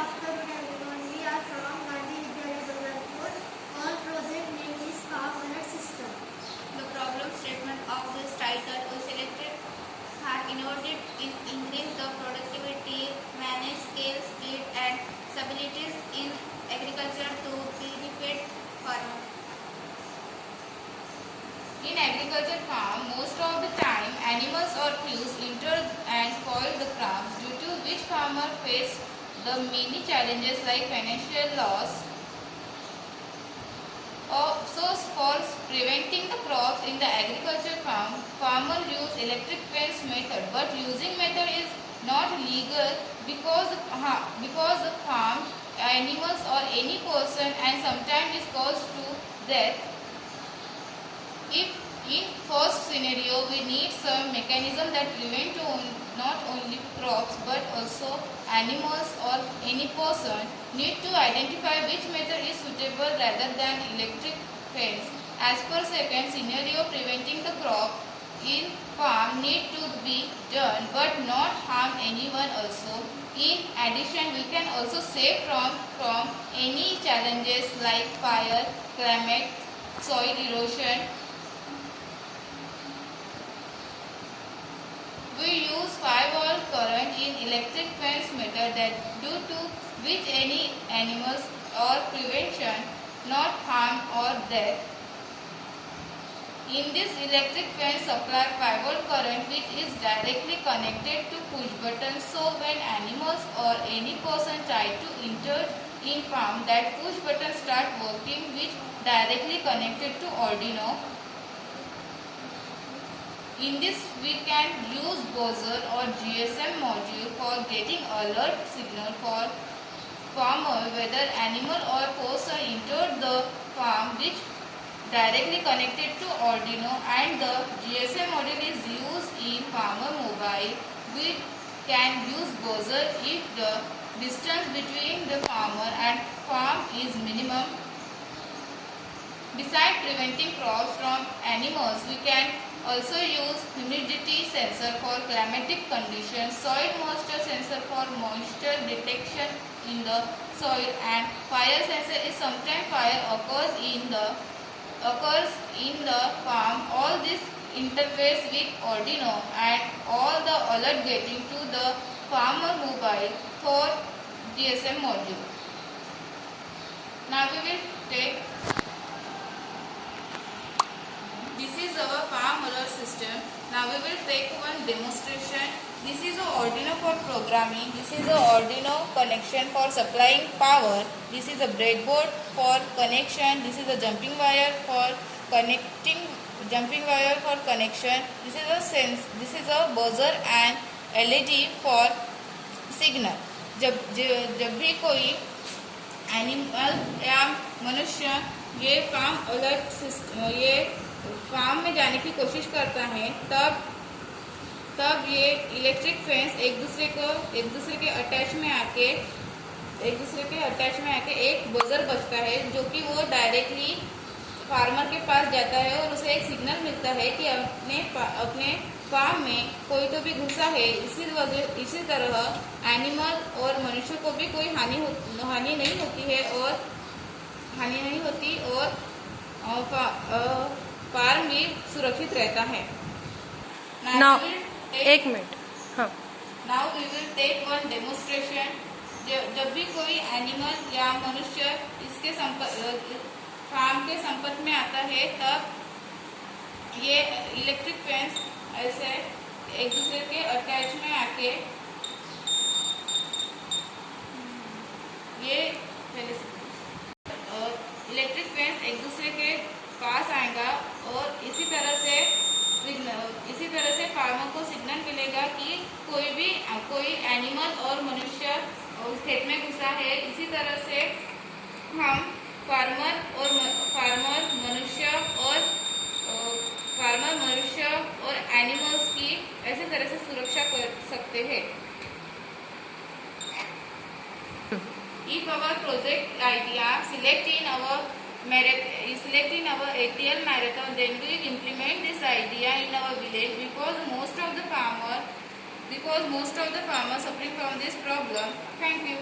afternoon everyone. We are from Gandhi Vidyalaya Balwantpur. Our project name is Farm Alert System. The problem statement of this title was selected are innovated in increase the productivity, manage scale, speed and stabilities in agriculture to benefit farmers. In agriculture farm, most of the time animals or pests enter and spoil the crops, due to which farmer face the many challenges like financial loss. So for preventing the crops in the agriculture farm, farmer use electric fence method, but using method is not legal because the farm animals or any person and sometimes is caused to death. If in first scenario we need some mechanism that prevent not only crops but also animals or any person need to identify which method is suitable rather than electric fence. As per second scenario, preventing the crop in farm need to be done but not harm anyone also. In addition, we can also save from any challenges like fire, climate, soil erosion. We use 5-volt current in electric fence method that due to which any animals or prevention not harm or death. In this electric fence supply 5-volt current which is directly connected to push button, so when animals or any person try to enter in farm, that push button start working which directly connected to Arduino. In this we can use buzzer or GSM module for getting alert signal for farmer whether animal or person entered the farm which directly connected to Arduino, and the GSM module is used in farmer mobile. We can use buzzer if the distance between the farmer and farm is minimum. Besides preventing crops from animals, we can also use humidity sensor for climatic conditions, soil moisture sensor for moisture detection in the soil, and fire sensor is sometimes fire occurs in the farm. All this interface with Arduino and all the alert getting to the farmer mobile for GSM module. Now we will take. This is our farm alert system. Now we will take one demonstration. This is a Arduino for programming. This is a Arduino connection for supplying power. This is a breadboard for connection. This is a jumping wire for connection. This is a buzzer and LED for signal. जब भी कोई animal या मनुष्य ये farm alert system ये farm में जाने की कोशिश करता है, तब ये इलेक्ट्रिक फेंस एक दूसरे के अटैच में आके एक बजर बजता है जो कि वो डायरेक्टली फार्मर के पास जाता है और उसे एक सिग्नल मिलता है कि अपने फार्म में कोई तो भी घुसा है। इसी तरह एनिमल और मनुष्य को भी कोई हानि नहीं होती और फार्म भी सुरक्षित रहता है। Now, एक मिनट। हाँ। Now we will take one demonstration. जब भी कोई एनिमल या मनुष्य इसके फार्म के संपर्क में आता है, तब ये इलेक्ट्रिक फेंस ऐसे एक दूसरे के अटैच में आके ये इलेक्ट्रिक फेंस एक दूसरे के पास आएगा और इसी तरह से फार्मर को सिग्नल मिलेगा कि कोई एनिमल और मनुष्य उस खेत में घुसा है। इसी तरह से हम फार्मर मनुष्य और एनिमल्स की ऐसे तरह से सुरक्षा कर सकते हैं। If our project idea select in our ATL marathon, then we will implement this idea in our village because most of the farmers suffering from this problem. Thank you.